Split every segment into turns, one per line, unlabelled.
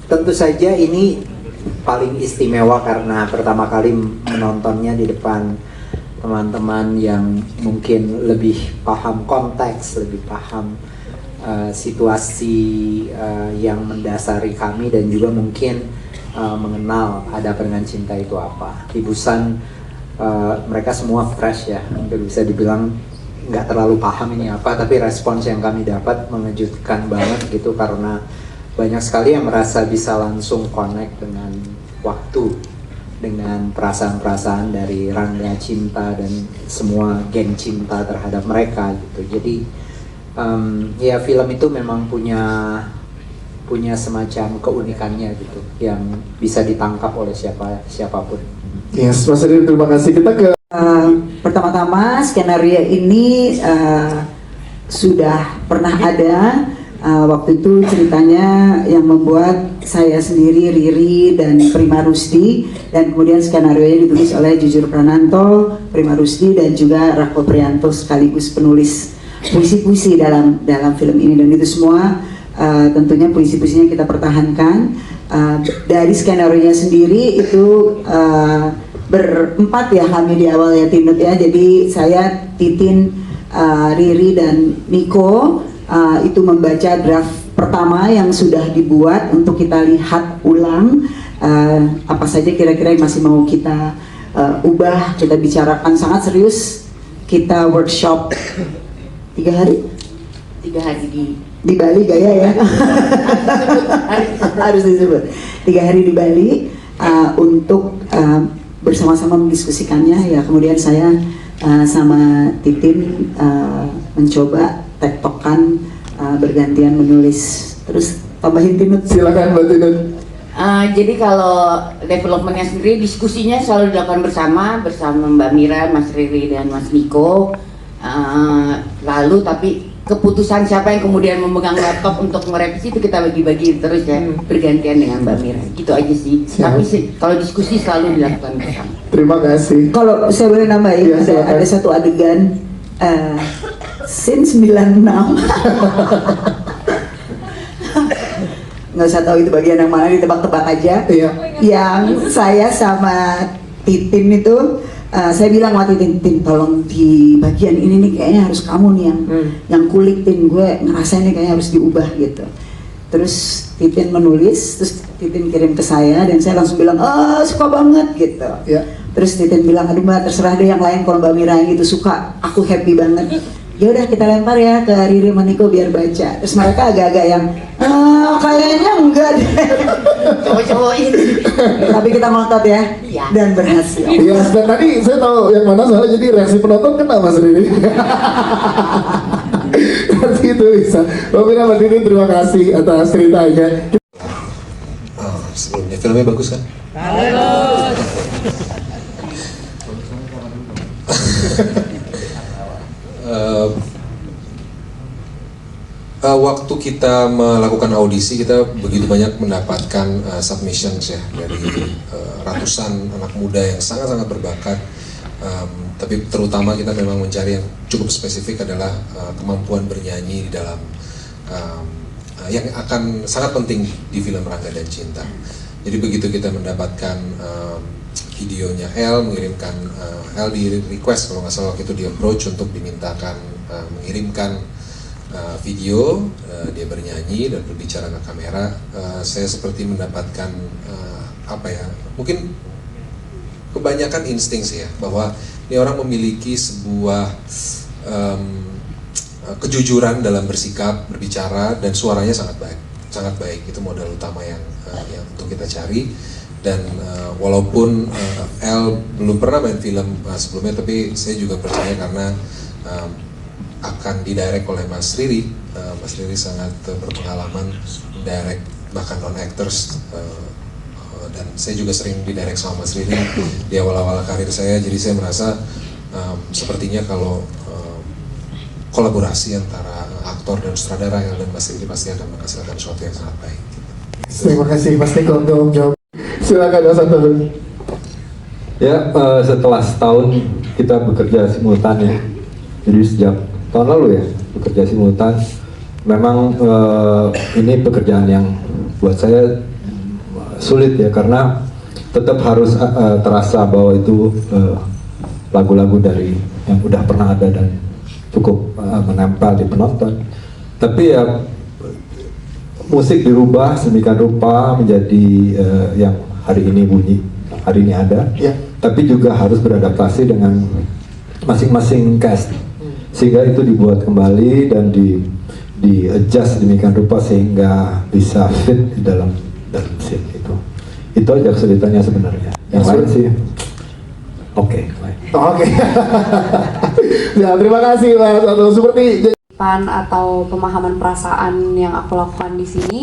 tentu saja ini paling istimewa karena pertama kali menontonnya di depan teman-teman yang mungkin lebih paham konteks, lebih paham situasi yang mendasari kami, dan juga mungkin mengenal Ada Barengan Cinta itu apa. Di Busan mereka semua fresh ya, hampir bisa dibilang nggak terlalu paham ini apa, tapi respons yang kami dapat mengejutkan banget gitu, karena banyak sekali yang merasa bisa langsung connect dengan waktu, dengan perasaan-perasaan dari Rangga Cinta dan semua geng cinta terhadap mereka gitu. Jadi ya film itu memang punya semacam keunikannya gitu, yang bisa ditangkap oleh siapapun.
Yes, Mas Riri, terima kasih. Kita ke
pertama-tama skenario ini sudah pernah ada. Waktu itu ceritanya yang membuat saya sendiri, Riri dan Prima Rusdi, dan kemudian skenario-nya ditulis oleh Jujur Prananto, Prima Rusdi, dan juga Rako Prianto sekaligus penulis puisi-puisi dalam film ini. Dan itu semua tentunya puisi-puisinya kita pertahankan. Dari skenario-nya sendiri itu berempat ya kami di awal ya, Tinut ya. Jadi saya, Titin, Riri dan Niko itu membaca draft pertama yang sudah dibuat untuk kita lihat ulang, apa saja kira-kira yang masih mau kita ubah, kita bicarakan sangat serius. Kita workshop 3 hari di Bali, gaya ya. harus disebut 3 hari di Bali untuk bersama-sama mendiskusikannya ya. Kemudian saya sama Titin mencoba tektokan, bergantian menulis. Terus tambahin Tinut.
silakan Mbak Tinut.
Jadi kalau developmentnya sendiri, diskusinya selalu dilakukan bersama Mbak Mira, Mas Riri dan Mas Niko. Lalu tapi keputusan siapa yang kemudian memegang laptop untuk merevisi itu kita bagi-bagi terus ya, bergantian dengan Mbak Mira. Gitu aja sih. Tapi kalau diskusi selalu dilakukan bersama.
Terima kasih.
Kalau saya boleh nambahin,
Ya,
ada satu adegan scene 96. Nggak usah tahu itu bagian yang mana, ditebak-tebak aja.
Iya.
Yang saya sama Titin itu, saya bilang sama Titin, tolong di bagian ini nih kayaknya harus kamu nih yang kulitin, gue ngerasain nih kayaknya harus diubah gitu. Terus Titin menulis, terus Titin kirim ke saya, dan saya langsung bilang, suka banget gitu.
Ya.
Terus Titin bilang, aduh Mbak, terserah deh yang lain, kalau Mbak Mira yang itu suka, aku happy banget. Ya udah kita lempar ya ke Riri Maniko biar baca. Terus mereka agak-agak yang kayaknya enggak deh.
Coba-cobain.
Tapi kita ngotot ya,
Iya.
dan berhasil.
Yes, dan tadi saya tahu yang mana soalnya, jadi reaksi penonton kena Mas Riri. Nanti itu bisa. Mbak Mira, Mbak Tinut, terima kasih atas ceritanya.
Sebelumnya filmnya bagus kan? Waktu kita melakukan audisi, kita begitu banyak mendapatkan submissions ya dari ratusan anak muda yang sangat-sangat berbakat. Tapi terutama kita memang mencari yang cukup spesifik adalah kemampuan bernyanyi di dalam yang akan sangat penting di film Rangga dan Cinta. Jadi begitu kita mendapatkan videonya El, mengirimkan El di request kalau nggak salah waktu itu, di approach untuk dimintakan mengirimkan video dia bernyanyi dan berbicara ke kamera. Saya seperti mendapatkan apa ya, mungkin kebanyakan insting sih ya, bahwa ini orang memiliki sebuah kejujuran dalam bersikap, berbicara, dan suaranya sangat baik. Itu modal utama yang untuk kita cari. Dan walaupun El belum pernah main film sebelumnya, tapi saya juga percaya karena akan didirect oleh Mas Riri. Mas Riri sangat berpengalaman direct bahkan non-actors, dan saya juga sering didirect sama Mas Riri di awal-awal karir saya. Jadi saya merasa sepertinya kalau kolaborasi antara aktor dan sutradara El dan Mas Riri pasti akan menghasilkan sesuatu yang sangat baik.
Terima kasih Mas Niko untuk jawab. Silakan Mas Anton.
Ya, setelah setahun kita bekerja simultan ya. Jadi sejak tahun lalu ya bekerja simultan. Memang ini pekerjaan yang buat saya sulit ya, karena tetap harus terasa bahwa itu lagu-lagu dari yang udah pernah ada dan cukup menempel di penonton. Tapi ya musik dirubah sedemikian rupa menjadi yang hari ini bunyi, hari ini ada.
Ya.
Tapi juga harus beradaptasi dengan masing-masing cast, sehingga itu dibuat kembali dan di adjust demikian rupa sehingga bisa fit di dalam scene itu. Itu aja kesulitannya sebenarnya. Yang lain sih oke.
Oke. Ya, terima kasih Mas Anto. Seperti
atau pemahaman perasaan yang aku lakukan di sini,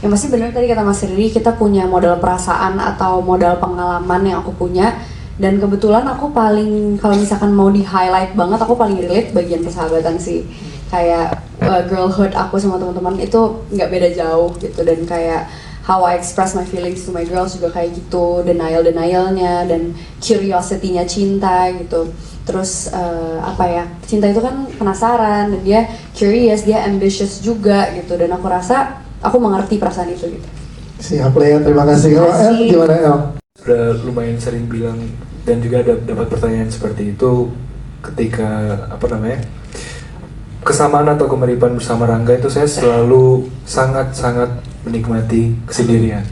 yang pasti benar tadi kata Mas Riri, kita punya modal perasaan atau modal pengalaman yang aku punya. Dan kebetulan aku paling, kalau misalkan mau di highlight banget, aku paling relate bagian persahabatan sih. Kayak girlhood aku sama teman-teman itu nggak beda jauh gitu, dan kayak how I express my feelings to my girls juga kayak gitu, denialnya dan curiosity-nya cinta gitu. Terus apa ya, cinta itu kan penasaran dan dia curious, dia ambitious juga gitu, dan aku rasa aku mengerti perasaan itu gitu.
siap Lea, terima kasih. Kalau El gimana El?
Udah lumayan sering bilang dan juga dapat pertanyaan seperti itu ketika kesamaan atau kemiripan bersama Rangga itu saya selalu sangat-sangat menikmati kesendirian.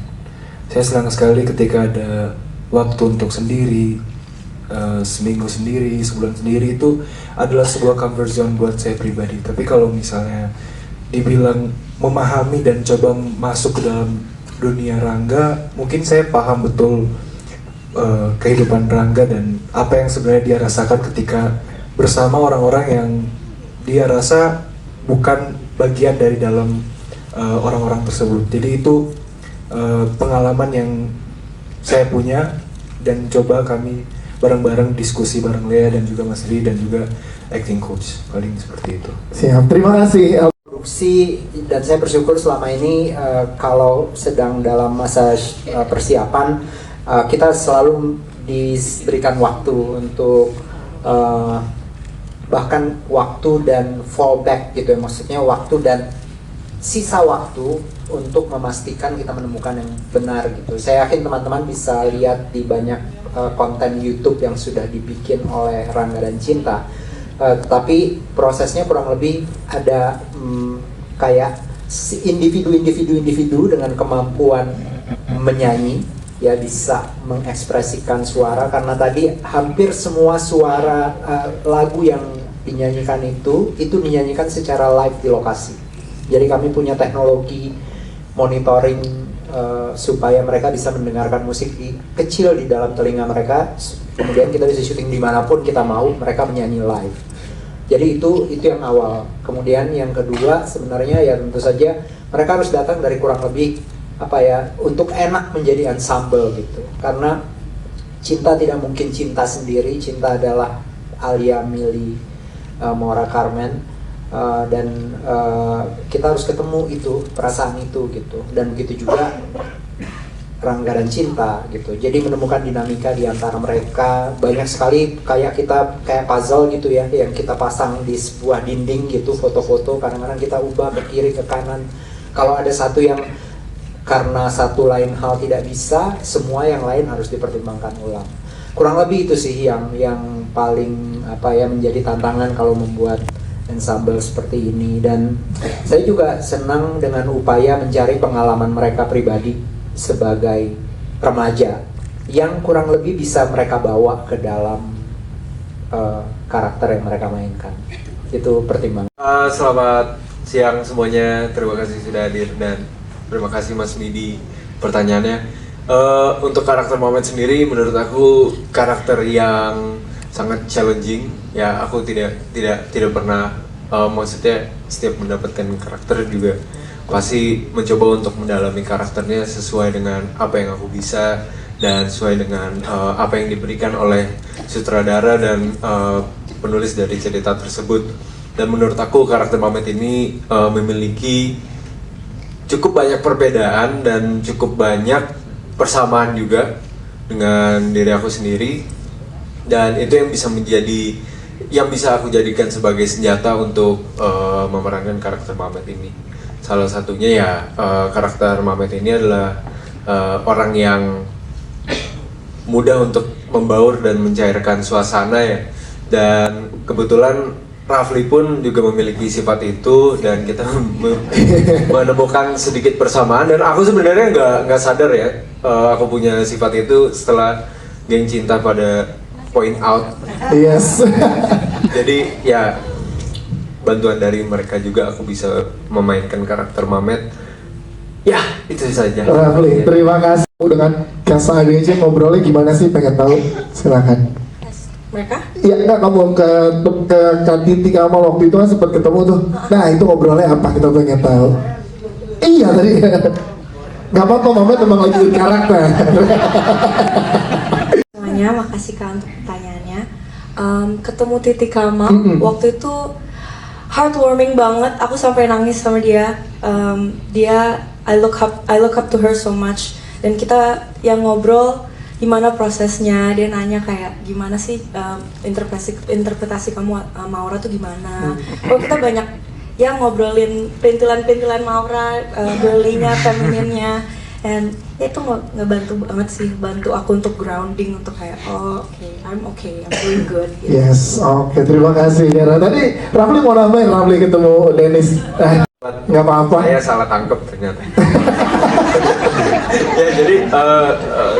Saya senang sekali ketika ada waktu untuk sendiri, seminggu sendiri, sebulan sendiri, itu adalah sebuah comfort zone buat saya pribadi. Tapi kalau misalnya dibilang memahami dan coba masuk ke dalam dunia Rangga, mungkin saya paham betul kehidupan Rangga dan apa yang sebenarnya dia rasakan ketika bersama orang-orang yang dia rasa bukan bagian dari dalam orang-orang tersebut. Jadi itu pengalaman yang saya punya dan coba kami bareng-bareng diskusi bareng Lea dan juga Mas Ri dan juga acting coach, paling seperti itu.
Siap, terima kasih El.
Produksi, dan saya bersyukur selama ini kalau sedang dalam masa persiapan, kita selalu diberikan waktu untuk bahkan waktu dan fallback gitu ya, maksudnya waktu dan sisa waktu untuk memastikan kita menemukan yang benar gitu. Saya yakin teman-teman bisa lihat di banyak konten YouTube yang sudah dibikin oleh Rangga dan Cinta. Tapi prosesnya kurang lebih ada kayak individu dengan kemampuan menyanyi, ya bisa mengekspresikan suara, karena tadi hampir semua suara lagu yang dinyanyikan itu dinyanyikan secara live di lokasi. Jadi kami punya teknologi monitoring supaya mereka bisa mendengarkan musik kecil di dalam telinga mereka, kemudian kita bisa syuting dimanapun kita mau, mereka menyanyi live. Jadi itu yang awal. Kemudian yang kedua sebenarnya ya tentu saja mereka harus datang dari kurang lebih untuk enak menjadi ensemble gitu. Karena Cinta tidak mungkin cinta sendiri. Cinta adalah Alia, Mili, Maura Carmen, dan kita harus ketemu itu perasaan itu gitu. Dan begitu juga Rangga dan Cinta gitu. Jadi menemukan dinamika di antara mereka. Banyak sekali kayak puzzle gitu ya, yang kita pasang di sebuah dinding gitu, foto-foto. Kadang-kadang kita ubah ke kiri ke kanan. Kalau ada satu yang karena satu lain hal tidak bisa, semua yang lain harus dipertimbangkan ulang. Kurang lebih itu sih yang paling menjadi tantangan kalau membuat ensemble seperti ini. Dan saya juga senang dengan upaya mencari pengalaman mereka pribadi sebagai remaja yang kurang lebih bisa mereka bawa ke dalam karakter yang mereka mainkan. Itu pertimbangan.
Selamat siang semuanya, terima kasih sudah hadir dan terima kasih Mas Midi pertanyaannya. Untuk karakter Mamet sendiri, menurut aku karakter yang sangat challenging. Ya, aku tidak pernah, maksudnya setiap mendapatkan karakter juga pasti mencoba untuk mendalami karakternya sesuai dengan apa yang aku bisa dan sesuai dengan apa yang diberikan oleh sutradara dan penulis dari cerita tersebut. Dan menurut aku karakter Mamet ini memiliki cukup banyak perbedaan dan cukup banyak persamaan juga dengan diri aku sendiri, dan itu yang bisa aku jadikan sebagai senjata untuk memerankan karakter Mamet ini. Salah satunya ya karakter Mamet ini adalah orang yang mudah untuk membaur dan mencairkan suasana ya. Dan kebetulan Rafli pun juga memiliki sifat itu dan kita menemukan sedikit persamaan. Dan aku sebenarnya nggak sadar ya aku punya sifat itu setelah Geng Cinta pada point out.
Yes.
Jadi ya bantuan dari mereka juga aku bisa memainkan karakter Mamet. Ya itu saja.
Rafli, terima kasih. Dengan Kasa ADC ngobrolnya gimana sih, pengen tahu? Silakan.
Mereka?
Iya, enggak, kamu ke Titi Kamal waktu itu kan sempat ketemu tuh. Nah, itu ngobrolnya apa, kita pengen tahu. Iya tadi. Gak apa-apa, Mama memang lagi karakter.
Semuanya, makasih Kak untuk pertanyaannya. Ketemu Titi Kamal waktu itu heartwarming banget. Aku sampai nangis sama dia. I look up to her so much. Dan kita yang ngobrol gimana prosesnya, dia nanya kayak gimana sih interpretasi kamu Maura tuh gimana. Oh, kita banyak yang ngobrolin perintilan Maura, girly-nya, femininnya, and itu ngebantu banget sih, bantu aku untuk grounding, untuk kayak oh I'm doing good gitu.
Yes, oke, terima kasih Dara. Tadi Rafli mau nambahin, Rafli ketemu Dennis. Nggak apa-apa.
Saya salah tangkep ternyata. Ya jadi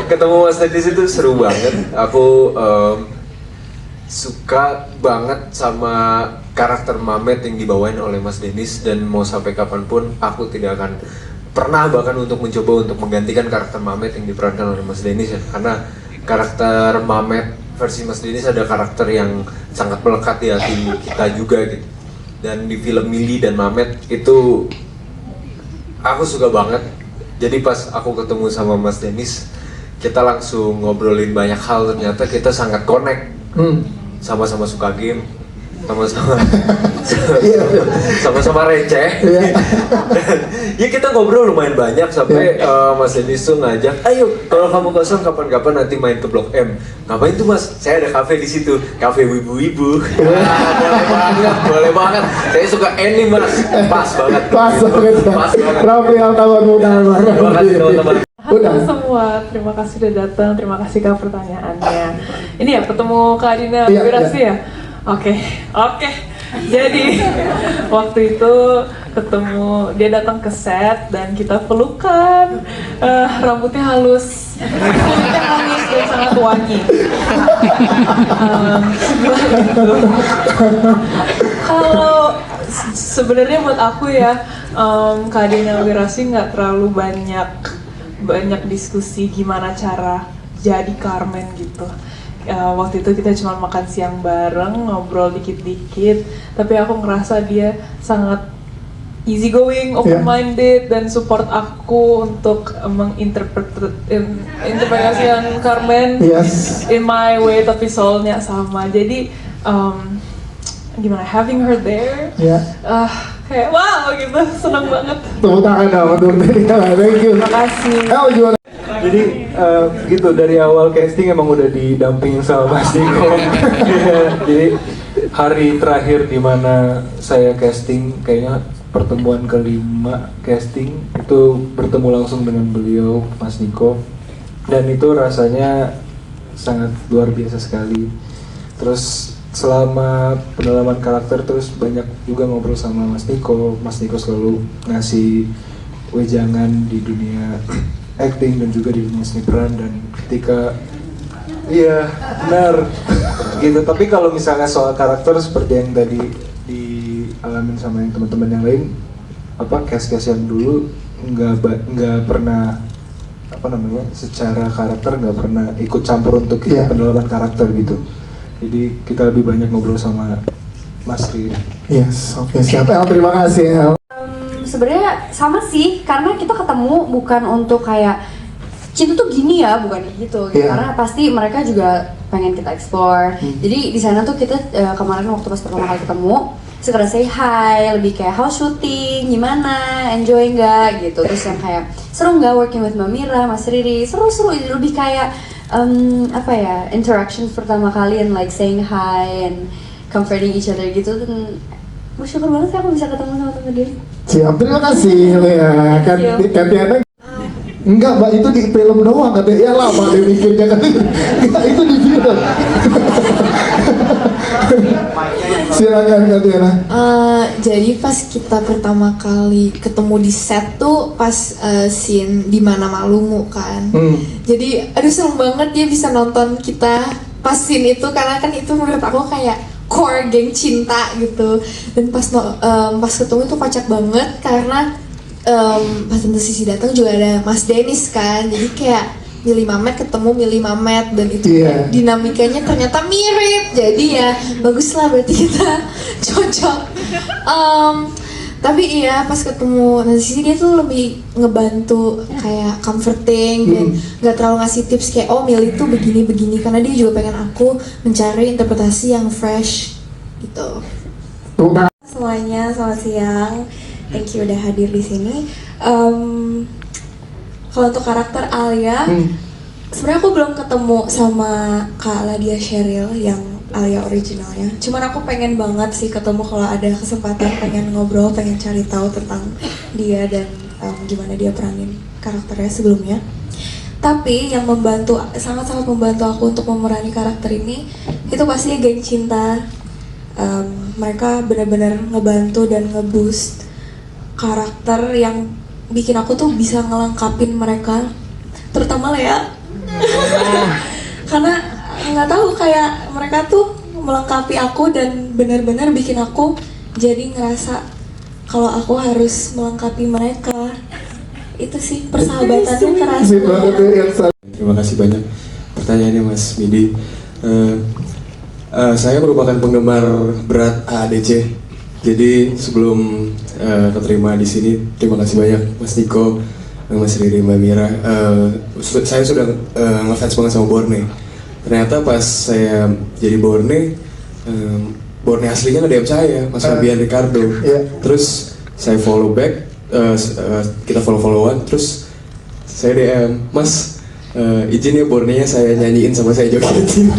ketemu Mas Dennis itu seru banget. Aku suka banget sama karakter Mamet yang dibawain oleh Mas Dennis, dan mau sampai kapanpun aku tidak akan pernah bahkan untuk mencoba untuk menggantikan karakter Mamet yang diperankan oleh Mas Dennis ya. Karena karakter Mamet versi Mas Dennis ada karakter yang sangat melekat di hati kita juga gitu. Dan di film Milly dan Mamet itu aku suka banget. Jadi pas aku ketemu sama Mas Dennis, kita langsung ngobrolin banyak hal. Ternyata kita sangat connect. Sama-sama suka game, sama-sama receh. Ya kita ngobrol lumayan banyak sampai Mas Dennis tuh ngajak, ayo kalau kamu kosong kapan-kapan nanti main ke Blok M. Ngapain tuh Mas? Saya ada kafe di situ, kafe wibu-wibu. Boleh banget. Saya suka anime Mas, pas banget.
Pas banget. Rafli yang tahu mudah banget.
Terima kasih teman-teman.
Halo semua, terima kasih sudah datang, terima kasih Kak pertanyaannya. Ini ya ketemu Kak Adina Wirasti ya? Oke. Jadi waktu itu ketemu, dia datang ke set dan kita pelukan. Rambutnya halus, kulitnya halus dan sangat wangi. Kalau sebenarnya buat aku ya, Kak Adina Wirasti nggak terlalu banyak diskusi gimana cara jadi Carmen gitu. Waktu itu kita cuma makan siang bareng, ngobrol dikit-dikit, tapi aku ngerasa dia sangat easy going, open minded, dan support aku untuk menginterpretasikan Carmen in my way, tapi soulnya sama. Jadi gimana, having her there, kayak wow gitu, seneng banget.
Tepuk tangan dong untuk Dara. Thank you.
Terima kasih.
Gimana?
Jadi gitu, dari awal casting emang udah didampingin sama Mas Diko. Jadi hari terakhir di mana saya casting, kayaknya pertemuan kelima casting itu bertemu langsung dengan beliau, Mas Niko, dan itu rasanya sangat luar biasa sekali. Terus selama pendalaman karakter terus banyak juga ngobrol sama Mas Niko. Mas Niko selalu ngasih wejangan di dunia acting dan juga di dunia seni peran, dan ketika iya benar gitu. Tapi kalau misalnya soal karakter seperti yang tadi dialamin sama yang teman-teman yang lain, cast yang dulu nggak pernah secara karakter nggak pernah ikut campur untuk kita pendalaman karakter gitu. Jadi kita lebih banyak ngobrol sama Mas Riri.
Yes, oke, siap. Terima kasih.
Sebenarnya sama sih, karena kita ketemu bukan untuk kayak cinta tuh gini ya, bukan gitu. Karena pasti mereka juga pengen kita explore. Jadi di sana tuh kita kemarin waktu pas pertama kali ketemu, sekedar say hi, lebih kayak how shooting, gimana, enjoy nggak gitu. Terus yang kayak seru nggak working with Mbak Mira, Mas Riri, seru-seru. Lebih kayak interaction pertama kali, and like saying hi and comforting each other gitu. Dan bersyukur banget sih aku bisa ketemu sama teman dia.
Siap, terima kasih. Ya, Katiana. Enggak mbak, itu di film doang katanya. Ya lama dia mikirnya kan. Itu di film. Silakan Kak Tiana.
Jadi pas kita pertama kali ketemu di set tuh pas scene di mana Malumu kan. Jadi aduh seneng banget dia bisa nonton kita pas scene itu, karena kan itu menurut aku kayak core geng cinta gitu. Dan pas ketemu itu kocak banget karena pas Tante Sisi datang juga ada Mas Dennis kan. Jadi kayak Millie Mamet ketemu Millie Mamet, dan itu dinamikanya ternyata mirip. Jadi ya bagus lah, berarti kita cocok. Tapi iya pas ketemu Tante Sisi dia tuh lebih ngebantu, kayak comforting dan gak terlalu ngasih tips kayak oh Millie tuh begini-begini, karena dia juga pengen aku mencari interpretasi yang fresh gitu.
Semuanya, selamat siang. Thank you udah hadir di sini. Kalau untuk karakter Alia, sebenarnya aku belum ketemu sama Kak Ladia Sheryl yang Alia originalnya. Cuman aku pengen banget sih ketemu kalau ada kesempatan, pengen ngobrol, pengen cari tahu tentang dia dan gimana dia peranin karakternya sebelumnya. Tapi yang membantu, sangat-sangat membantu aku untuk memerani karakter ini, itu pasti geng cinta. Mereka benar-benar ngebantu dan ngeboost karakter yang bikin aku tuh bisa ngelengkapin mereka, terutama Lea. Karena nggak tahu, kayak mereka tuh melengkapi aku dan benar-benar bikin aku jadi ngerasa kalau aku harus melengkapi mereka. Itu sih persahabatannya terasa.
Terima kasih banyak pertanyaannya Mas Midi. Saya merupakan penggemar berat AADC. Jadi sebelum keterima di sini, terima kasih banyak Mas Niko, Mas Riri, Mbak Mira. Saya sudah ngefans banget sama Borne. Ternyata pas saya jadi Borne aslinya nge-DM saya, Mas Fabian Ricardo. Terus saya follow back, kita follow-followan, terus saya DM, Mas izin ya Borne-nya saya nyanyiin sama saya jogetin.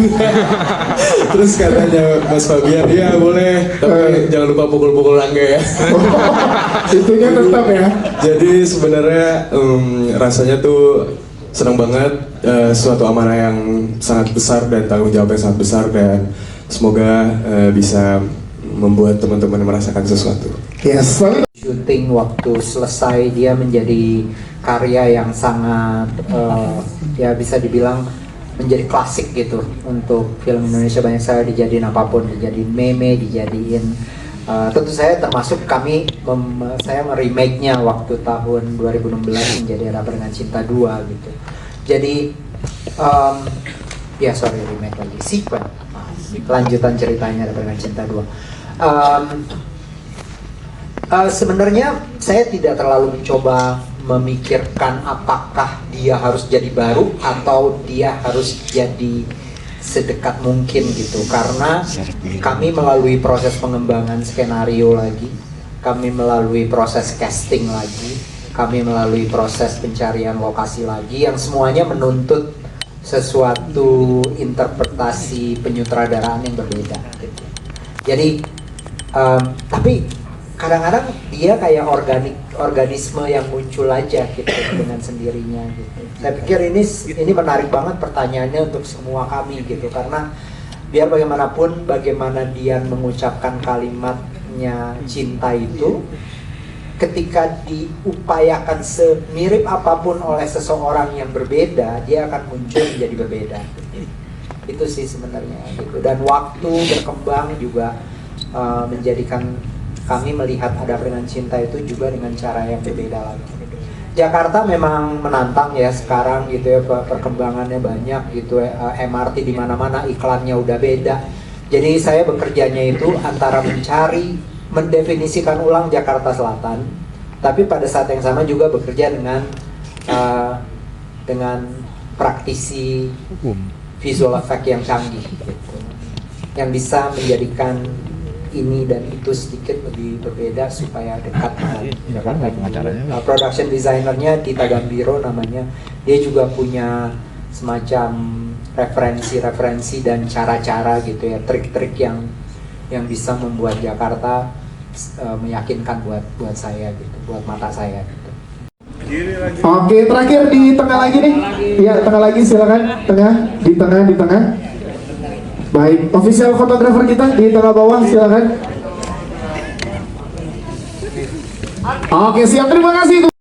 Terus katanya Mas Fabian, ya boleh, tapi jangan lupa pukul-pukul Rangga ya.
Itunya tetap ya.
Jadi sebenarnya rasanya tuh senang banget, suatu amanah yang sangat besar dan tanggung jawab yang sangat besar, dan semoga bisa membuat teman-teman merasakan sesuatu.
Yes.
Syuting waktu selesai dia menjadi karya yang sangat ya bisa dibilang menjadi klasik gitu untuk film Indonesia. Banyak saya dijadiin apapun, dijadiin meme, dijadiin tentu saya termasuk saya nge-remake-nya waktu tahun 2016 menjadi Ada Apa Dengan Cinta 2 gitu. Jadi remake lagi, sequel, lanjutan ceritanya Ada Apa Dengan Cinta 2. Sebenarnya saya tidak terlalu mencoba memikirkan apakah dia harus jadi baru atau dia harus jadi sedekat mungkin gitu, karena kami melalui proses pengembangan skenario lagi, kami melalui proses casting lagi, kami melalui proses pencarian lokasi lagi, yang semuanya menuntut sesuatu interpretasi penyutradaraan yang berbeda gitu. Jadi tapi kadang-kadang dia kayak organisme yang muncul aja gitu dengan sendirinya gitu. Saya pikir ini menarik banget pertanyaannya untuk semua kami gitu, karena biar bagaimanapun bagaimana Dian mengucapkan kalimatnya cinta itu, ketika diupayakan semirip apapun oleh seseorang yang berbeda, dia akan muncul menjadi berbeda. Itu sih sebenarnya gitu. Dan waktu berkembang juga menjadikan kami melihat Ada Apa Dengan Cinta itu juga dengan cara yang berbeda lagi. Jakarta memang menantang ya sekarang gitu ya, perkembangannya banyak gitu ya, MRT di mana-mana, iklannya udah beda. Jadi saya bekerjanya itu antara mendefinisikan ulang Jakarta Selatan, tapi pada saat yang sama juga bekerja dengan praktisi visual effect yang canggih gitu, yang bisa menjadikan ini dan itu sedikit lebih berbeda supaya dekat dengan production designernya Tita Gambiro namanya. Dia juga punya semacam referensi dan cara-cara gitu ya, trik-trik yang bisa membuat Jakarta meyakinkan buat saya gitu, buat mata saya gitu.
Oke, terakhir di tengah lagi nih. Iya, tengah lagi silakan. Di tengah. Baik, official fotografer kita di tengah bawah silakan. Oke, siap. Terima kasih.